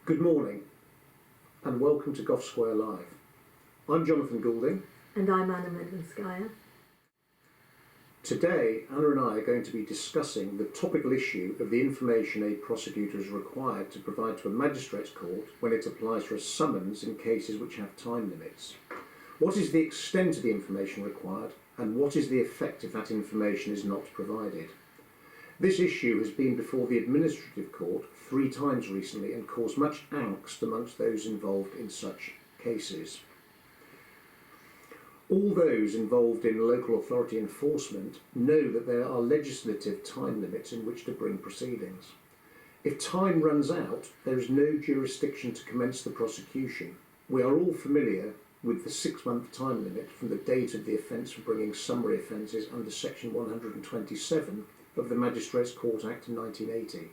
Good morning and welcome to Gough Square Live. I'm Jonathan Goulding. And I'm Anna Medlinskaya. Today, Anna and I are going to be discussing the topical issue of the information a prosecutor is required to provide to a magistrate's court when it applies for a summons in cases which have time limits. What is the extent of the information required and what is the effect if that information is not provided? This issue has been before the administrative court 3 times recently and caused much angst amongst those involved in such cases. All those involved in local authority enforcement know that there are legislative time limits in which to bring proceedings. If time runs out, there is no jurisdiction to commence the prosecution. We are all familiar with the 6-month time limit from the date of the offence for bringing summary offences under section 127 of the Magistrates' Court Act 1980.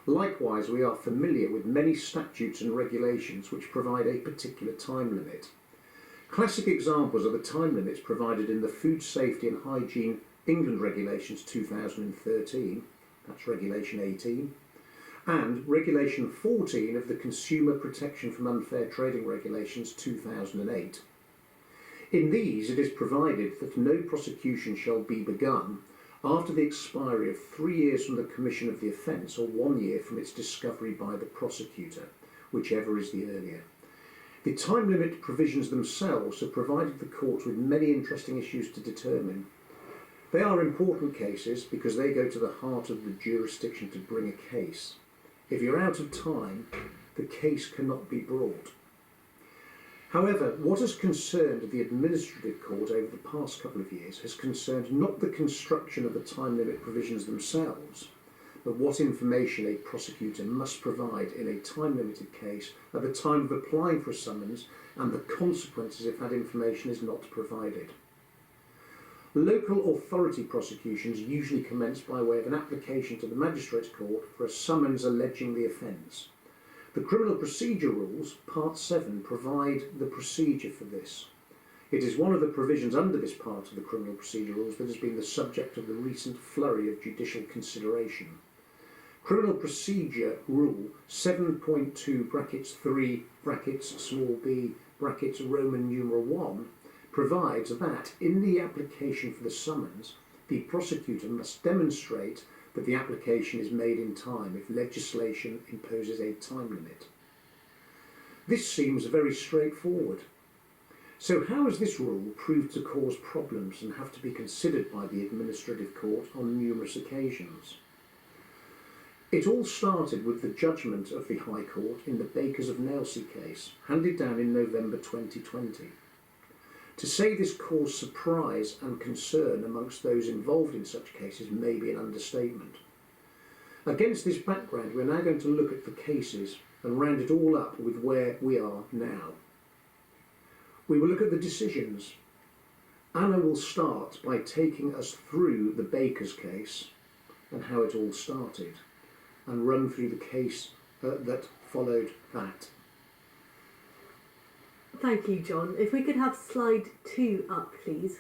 Likewise, we are familiar with many statutes and regulations which provide a particular time limit. Classic examples are the time limits provided in the Food Safety and Hygiene England Regulations 2013, that's Regulation 18, and Regulation 14 of the Consumer Protection from Unfair Trading Regulations 2008. In these, it is provided that no prosecution shall be begun after the expiry of 3 years from the commission of the offence or 1 year from its discovery by the prosecutor, whichever is the earlier. The time limit provisions themselves have provided the court with many interesting issues to determine. They are important cases because they go to the heart of the jurisdiction to bring a case. If you're out of time, the case cannot be brought. However, what has concerned the administrative court over the past couple of years has concerned not the construction of the time limit provisions themselves, but what information a prosecutor must provide in a time-limited case at the time of applying for a summons and the consequences if that information is not provided. Local authority prosecutions usually commence by way of an application to the Magistrates' Court for a summons alleging the offence. The Criminal Procedure Rules, Part 7, provide the procedure for this. It is one of the provisions under this part of the Criminal Procedure Rules that has been the subject of the recent flurry of judicial consideration. Criminal Procedure Rule 7.2 brackets 3 brackets small b brackets Roman numeral 1 provides that in the application for the summons, the prosecutor must demonstrate that the application is made in time if legislation imposes a time limit. This seems very straightforward. So how has this rule proved to cause problems and have to be considered by the administrative court on numerous occasions? It all started with the judgment of the High Court in the Bakers of Nailsea case, handed down in November 2020. To say this caused surprise and concern amongst those involved in such cases may be an understatement. Against this background, we're now going to look at the cases and round it all up with where we are now. We will look at the decisions. Anna will start by taking us through the Bakers case and how it all started, and run through the case that followed that. Thank you, John. If we could have slide 2 up, please.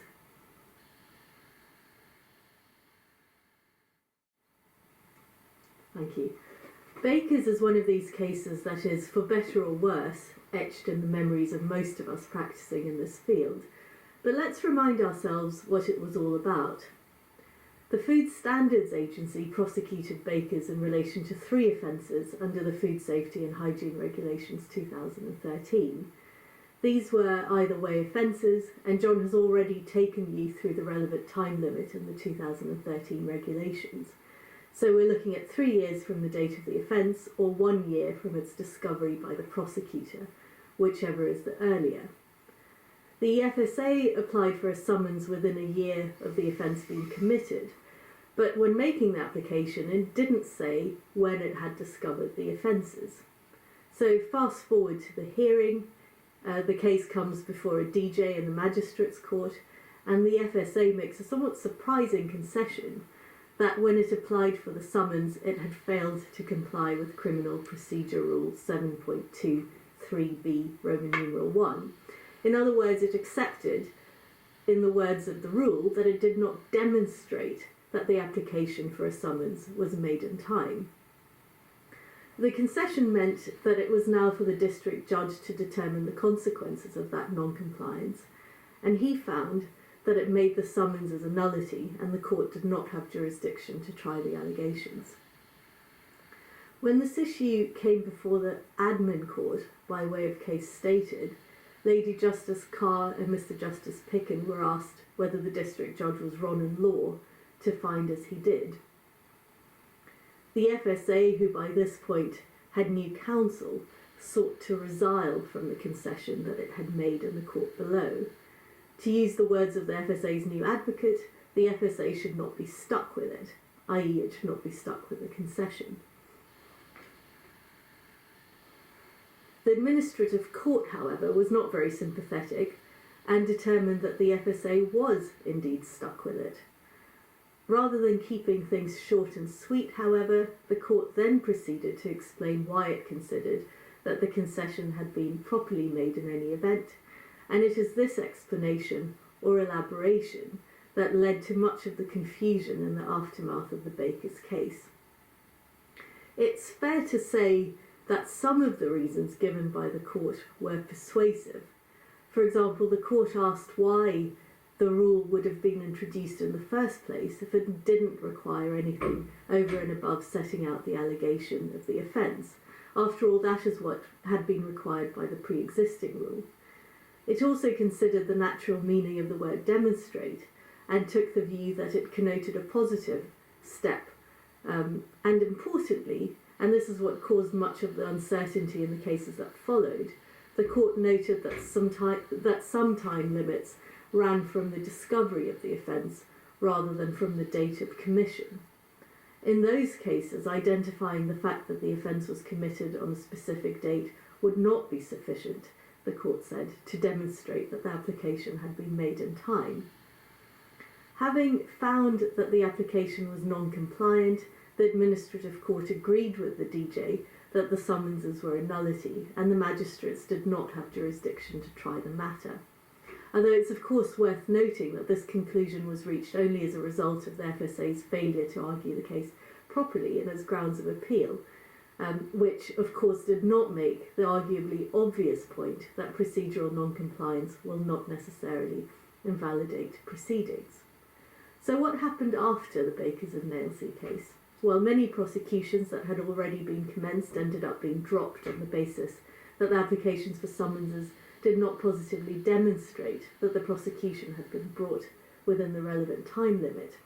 Thank you. Bakers is one of these cases that is, for better or worse, etched in the memories of most of us practising in this field. But let's remind ourselves what it was all about. The Food Standards Agency prosecuted Bakers in relation to 3 offences under the Food Safety and Hygiene Regulations 2013. These were either way offences, and John has already taken you through the relevant time limit in the 2013 regulations. So we're looking at 3 years from the date of the offence or 1 year from its discovery by the prosecutor, whichever is the earlier. The FSA applied for a summons within a year of the offence being committed, but when making the application it didn't say when it had discovered the offences. So fast forward to the hearing. The case comes before a DJ in the Magistrates' Court, and the FSA makes a somewhat surprising concession that when it applied for the summons it had failed to comply with Criminal Procedure Rule 7.23b Roman numeral 1. In other words, it accepted, in the words of the rule, that it did not demonstrate that the application for a summons was made in time. The concession meant that it was now for the district judge to determine the consequences of that non-compliance, and he found that it made the summons as a nullity and the court did not have jurisdiction to try the allegations. When this issue came before the admin court by way of case stated, Lady Justice Carr and Mr Justice Picken were asked whether the district judge was wrong in law to find as he did. The FSA, who by this point had new counsel, sought to resile from the concession that it had made in the court below. To use the words of the FSA's new advocate, the FSA should not be stuck with it, i.e. it should not be stuck with the concession. The administrative court, however, was not very sympathetic and determined that the FSA was indeed stuck with it. Rather than keeping things short and sweet, however, the court then proceeded to explain why it considered that the concession had been properly made in any event, and it is this explanation or elaboration that led to much of the confusion in the aftermath of the Bakers case. It's fair to say that some of the reasons given by the court were persuasive. For example, the court asked why the rule would have been introduced in the first place if it didn't require anything over and above setting out the allegation of the offence. After all, that is what had been required by the pre-existing rule. It also considered the natural meaning of the word demonstrate and took the view that it connoted a positive step. And importantly, and this is what caused much of the uncertainty in the cases that followed, the court noted that some time limits ran from the discovery of the offence rather than from the date of commission. In those cases, identifying the fact that the offence was committed on a specific date would not be sufficient, the court said, to demonstrate that the application had been made in time. Having found that the application was non-compliant, the administrative court agreed with the DJ that the summonses were a nullity and the magistrates did not have jurisdiction to try the matter. Although it's of course worth noting that this conclusion was reached only as a result of the FSA's failure to argue the case properly and as grounds of appeal, which of course did not make the arguably obvious point that procedural non-compliance will not necessarily invalidate proceedings. So what happened after the Bakers of Nailsea case? Well, many prosecutions that had already been commenced ended up being dropped on the basis that the applications for summonses did not positively demonstrate that the prosecution had been brought within the relevant time limit.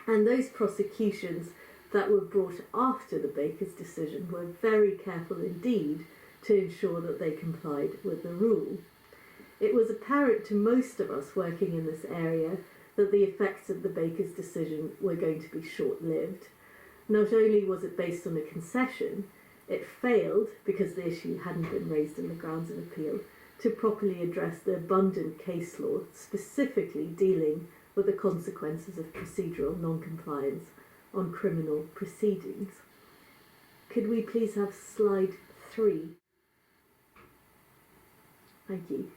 And those prosecutions that were brought after the Bakers' decision were very careful indeed to ensure that they complied with the rule. It was apparent to most of us working in this area that the effects of the Bakers' decision were going to be short-lived. Not only was it based on a concession, it failed, because the issue hadn't been raised in the grounds of appeal, to properly address the abundant case law, specifically dealing with the consequences of procedural non-compliance on criminal proceedings. Could we please have slide 3? Thank you.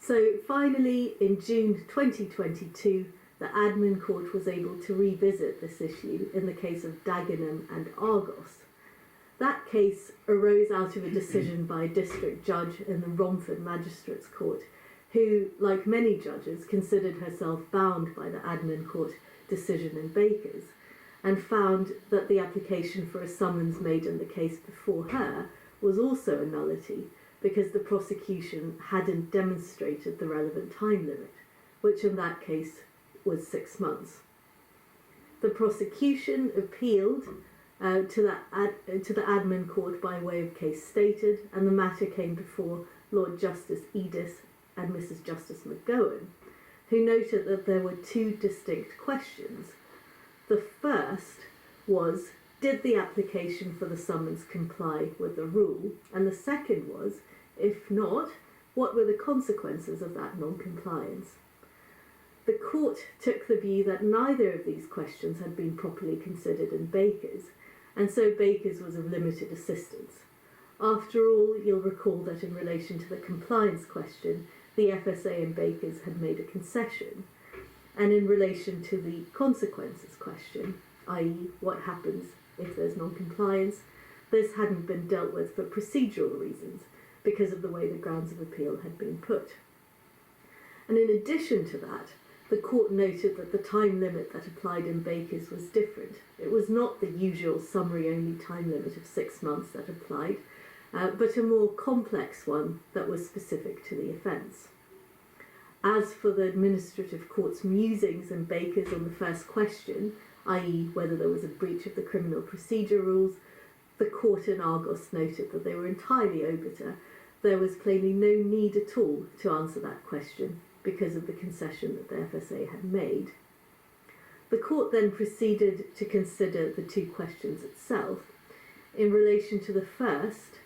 So finally, in June 2022, the admin court was able to revisit this issue in the case of Dagenham and Argos. That case arose out of a decision by a district judge in the Romford Magistrates Court, who, like many judges, considered herself bound by the admin court decision in Bakers, and found that the application for a summons made in the case before her was also a nullity because the prosecution hadn't demonstrated the relevant time limit, which in that case was 6 months. The prosecution appealed to the admin court by way of case stated, and the matter came before Lord Justice Edith and Mrs Justice McGowan, who noted that there were 2 distinct questions. The first was, did the application for the summons comply with the rule? And the second was, if not, what were the consequences of that non-compliance? The court took the view that neither of these questions had been properly considered in Bakers, and so Bakers was of limited assistance. After all, you'll recall that in relation to the compliance question, the FSA and Bakers had made a concession, and in relation to the consequences question, i.e. what happens if there's non-compliance, this hadn't been dealt with for procedural reasons because of the way the grounds of appeal had been put. And in addition to that, the court noted that the time limit that applied in Bakers was different. It was not the usual summary-only time limit of 6 months that applied, but a more complex one that was specific to the offence. As for the administrative court's musings in Bakers on the first question, i.e. whether there was a breach of the criminal procedure rules, the court in Argos noted that they were entirely obiter. There was plainly no need at all to answer that question because of the concession that the FSA had made. The court then proceeded to consider the two questions itself. In relation to the first,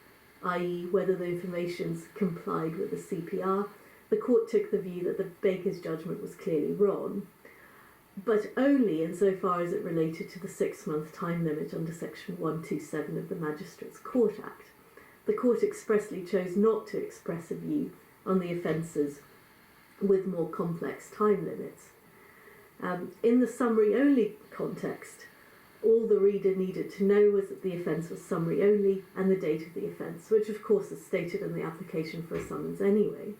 i.e. whether the informations complied with the CPR, the court took the view that the Bakers' judgment was clearly wrong, but only insofar as it related to the 6-month time limit under Section 127 of the Magistrates' Court Act. The court expressly chose not to express a view on the offences with more complex time limits. In the summary-only context, all the reader needed to know was that the offence was summary-only and the date of the offence, which of course is stated in the application for a summons anyway.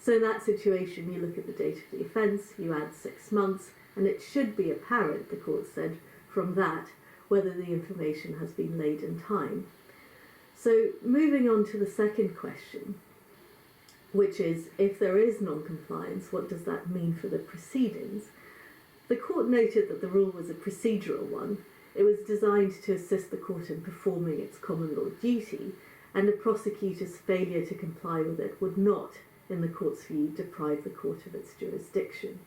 So in that situation, you look at the date of the offence, you add 6 months, and it should be apparent, the court said, from that, whether the information has been laid in time. So moving on to the second question, which is, if there is non-compliance, what does that mean for the proceedings? The court noted that the rule was a procedural one. It was designed to assist the court in performing its common law duty, and a prosecutor's failure to comply with it would not, in the court's view, deprive the court of its jurisdiction.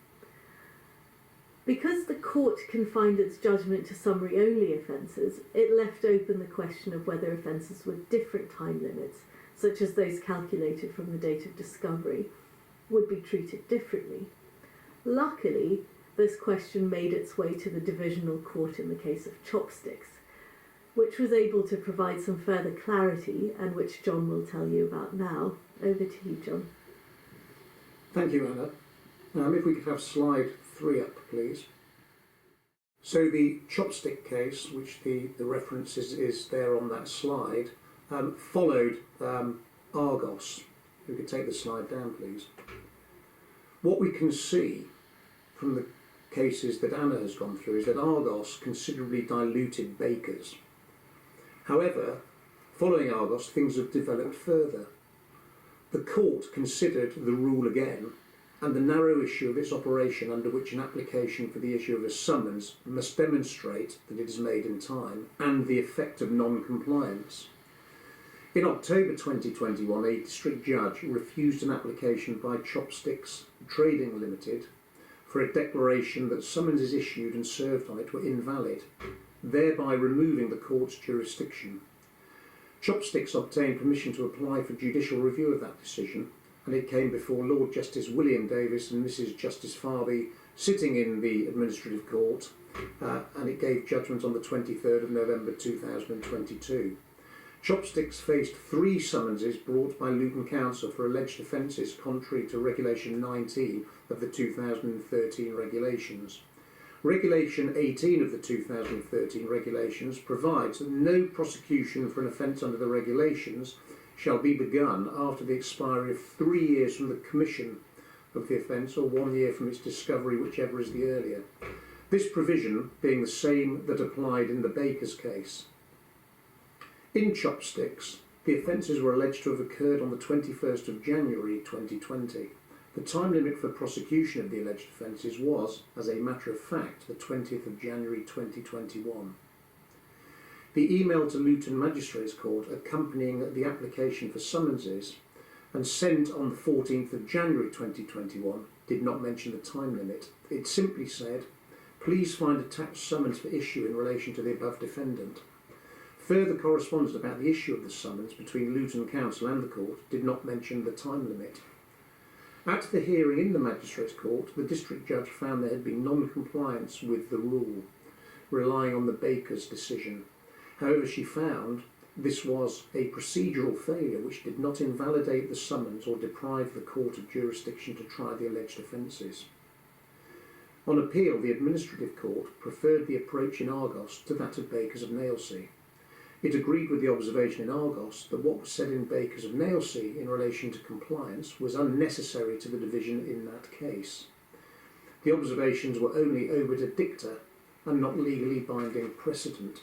Because the court confined its judgment to summary-only offences, it left open the question of whether offences with different time limits, such as those calculated from the date of discovery, would be treated differently. Luckily, this question made its way to the divisional court in the case of Chopsticks, which was able to provide some further clarity and which John will tell you about now. Over to you, John. Thank you, Anna. If we could have slide 3 up, please. So the Chopstick case, which the reference is there on that slide, followed Argos. If we could take the slide down, please. What we can see from the cases that Anna has gone through is that Argos considerably diluted Bakers. However, following Argos, things have developed further. The court considered the rule again and the narrow issue of its operation, under which an application for the issue of a summons must demonstrate that it is made in time, and the effect of non-compliance. In October 2021, a district judge refused an application by Chopsticks Trading Limited for a declaration that summonses issued and served on it were invalid, thereby removing the court's jurisdiction. Chopsticks obtained permission to apply for judicial review of that decision, and it came before Lord Justice William Davis and Mrs Justice Farby sitting in the administrative court, and it gave judgment on the 23rd of November 2022. Chopsticks faced 3 summonses brought by Luton Council for alleged offences contrary to Regulation 19 of the 2013 regulations. Regulation 18 of the 2013 regulations provides that no prosecution for an offence under the regulations shall be begun after the expiry of 3 years from the commission of the offence or 1 year from its discovery, whichever is the earlier. This provision being the same that applied in the Bakers case. In Chopsticks, the offences were alleged to have occurred on the 21st of January 2020. The time limit for prosecution of the alleged offences was, as a matter of fact, the 20th of January 2021. The email to Luton Magistrates Court accompanying the application for summonses and sent on the 14th of January 2021 did not mention the time limit. It simply said, "Please find attached summons for issue in relation to the above defendant." Further correspondence about the issue of the summons between Luton Council and the court did not mention the time limit. At the hearing in the Magistrates Court, the district judge found there had been non-compliance with the rule, relying on the Bakers' decision. However, she found this was a procedural failure which did not invalidate the summons or deprive the court of jurisdiction to try the alleged offences. On appeal, the administrative court preferred the approach in Argos to that of Bakers of Nailsea. It agreed with the observation in Argos that what was said in Bakers of Nailsea in relation to compliance was unnecessary to the division in that case. The observations were only obiter dicta and not legally binding precedent.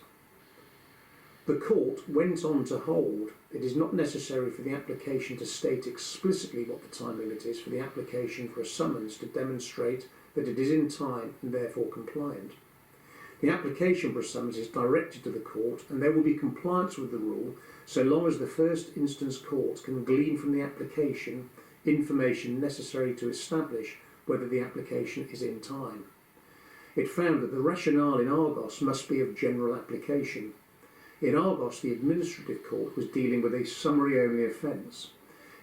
The court went on to hold it is not necessary for the application to state explicitly what the time limit is for the application for a summons to demonstrate that it is in time and therefore compliant. The application for a summons is directed to the court and there will be compliance with the rule so long as the first instance court can glean from the application information necessary to establish whether the application is in time. It found that the rationale in Argos must be of general application. In Argos, the administrative court was dealing with a summary-only offence.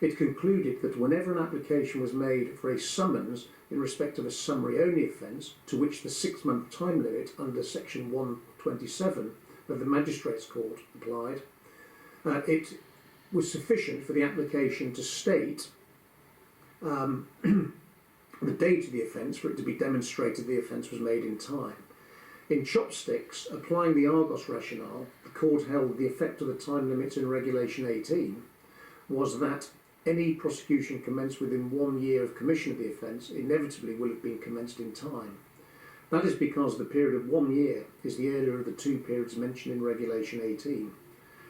It concluded that whenever an application was made for a summons in respect of a summary-only offence, to which the 6-month time limit under section 127 of the Magistrates' Court applied, it was sufficient for the application to state the date of the offence for it to be demonstrated the offence was made in time. In Chopsticks, applying the Argos rationale, the court held the effect of the time limits in Regulation 18 was that any prosecution commenced within 1 year of commission of the offence inevitably will have been commenced in time. That is because the period of 1 year is the earlier of the 2 periods mentioned in Regulation 18.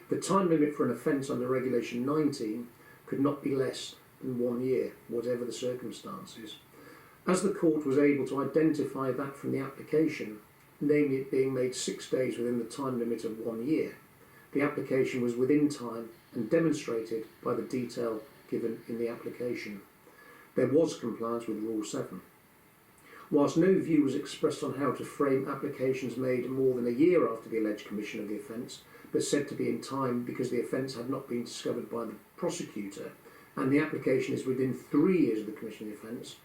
The time limit for an offence under Regulation 19 could not be less than 1 year, whatever the circumstances. As the court was able to identify that from the application, namely it being made 6 days within the time limit of 1 year, the application was within time and demonstrated by the detail given in the application. There was compliance with Rule 7. Whilst no view was expressed on how to frame applications made more than a year after the alleged commission of the offence, but said to be in time because the offence had not been discovered by the prosecutor, and the application is within 3 years of the commission of the offence,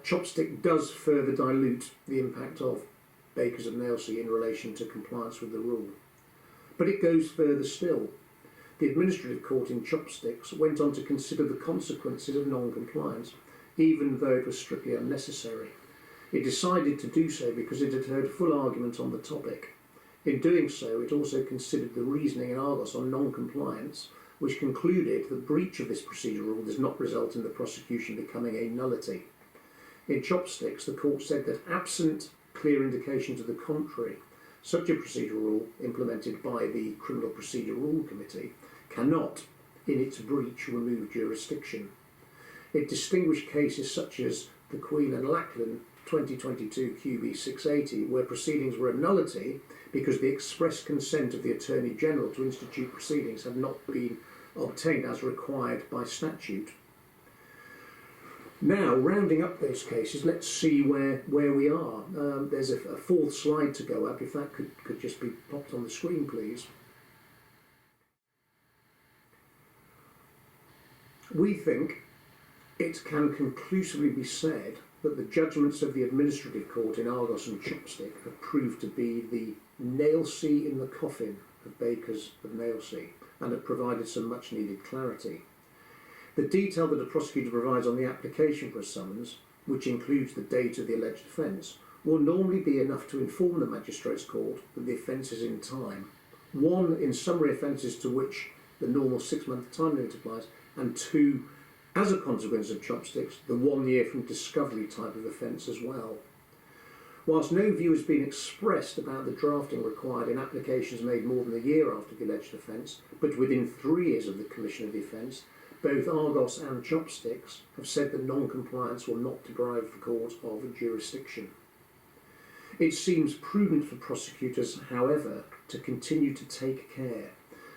Chopstick does further dilute the impact of Bakers of Nailsea in relation to compliance with the rule. But it goes further still. The administrative court in Chopsticks went on to consider the consequences of non-compliance, even though it was strictly unnecessary. It decided to do so because it had heard full argument on the topic. In doing so, it also considered the reasoning in Argos on non-compliance, which concluded that breach of this procedural rule does not result in the prosecution becoming a nullity. In Chopsticks, the court said that absent clear indication to the contrary, such a procedural rule implemented by the Criminal Procedure Rule Committee cannot, in its breach, remove jurisdiction. It distinguished cases such as the Queen and Lachlan 2022 QB 680, where proceedings were a nullity because the express consent of the Attorney General to institute proceedings had not been obtained as required by statute. Now, rounding up those cases, let's see where we are. There's a fourth slide to go up, if that could just be popped on the screen, please. We think it can conclusively be said that the judgments of the administrative court in Argos and Chopstick have proved to be the nail-see in the coffin of Bakers of Nailsea and have provided some much-needed clarity. The detail that a prosecutor provides on the application for a summons, which includes the date of the alleged offence, will normally be enough to inform the magistrate's court that the offence is in time. 1, in summary offences to which the normal 6-month time limit applies, and 2, as a consequence of Chopsticks, the 1 year from discovery type of offence as well. Whilst no view has been expressed about the drafting required in applications made more than a year after the alleged offence, but within 3 years of the commission of the offence, both Argos and Chopsticks have said that non-compliance will not deprive the court of jurisdiction. It seems prudent for prosecutors, however, to continue to take care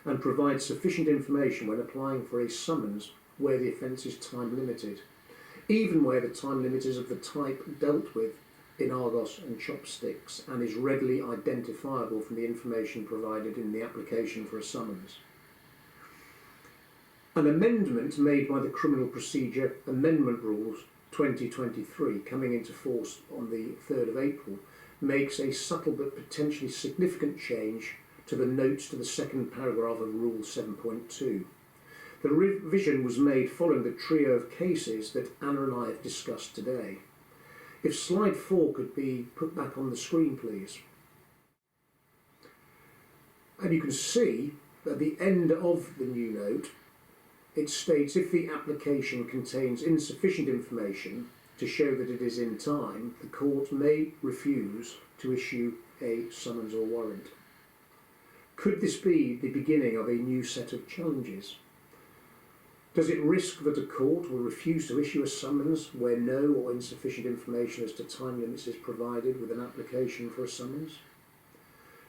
and provide sufficient information when applying for a summons where the offence is time limited, even where the time limit is of the type dealt with in Argos and Chopsticks and is readily identifiable from the information provided in the application for a summons. An amendment made by the Criminal Procedure Amendment Rules 2023, coming into force on the 3rd of April, makes a subtle but potentially significant change to the notes to the second paragraph of Rule 7.2. The revision was made following the trio of cases that Anna and I have discussed today. If slide 4 could be put back on the screen, please. And you can see at the end of the new note, it states if the application contains insufficient information to show that it is in time, the court may refuse to issue a summons or warrant. Could this be the beginning of a new set of challenges? Does it risk that a court will refuse to issue a summons where no or insufficient information as to time limits is provided with an application for a summons?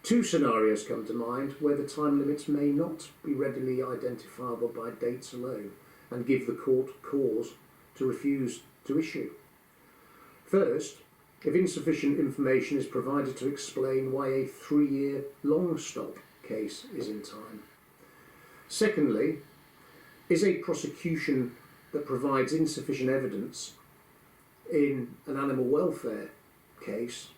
Two scenarios come to mind where the time limits may not be readily identifiable by dates alone and give the court cause to refuse to issue. First, if insufficient information is provided to explain why a 3-year long stop case is in time. Secondly, is a prosecution that provides insufficient evidence in an animal welfare case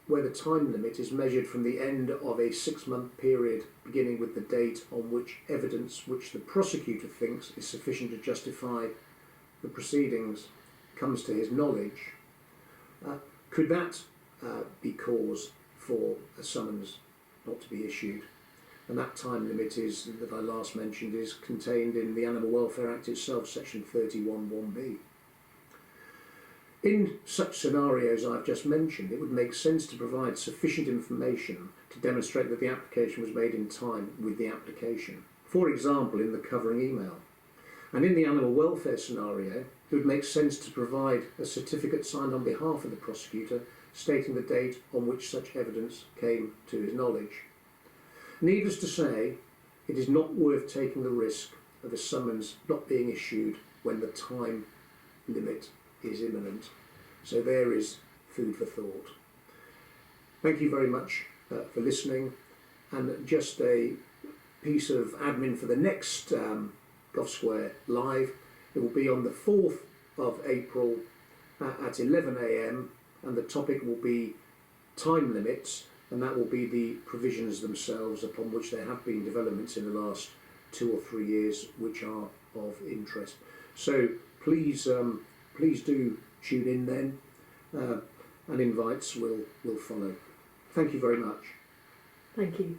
where the time limit is measured from the end of a 6-month period beginning with the date on which evidence which the prosecutor thinks is sufficient to justify the proceedings comes to his knowledge, could that be cause for a summons not to be issued? And that time limit is, that I last mentioned, is contained in the Animal Welfare Act itself, section 31(1)(b). In such scenarios I've just mentioned, it would make sense to provide sufficient information to demonstrate that the application was made in time with the application. For example, in the covering email. And in the animal welfare scenario, it would make sense to provide a certificate signed on behalf of the prosecutor stating the date on which such evidence came to his knowledge. Needless to say, it is not worth taking the risk of a summons not being issued when the time limit is imminent. So there is food for thought. Thank you very much for listening, and just a piece of admin for the next Gough Square Live. It will be on the 4th of April at 11 a.m, and the topic will be time limits, and that will be the provisions themselves upon which there have been developments in the last 2 or 3 years which are of interest. So please do tune in then, and invites will follow. Thank you very much. Thank you.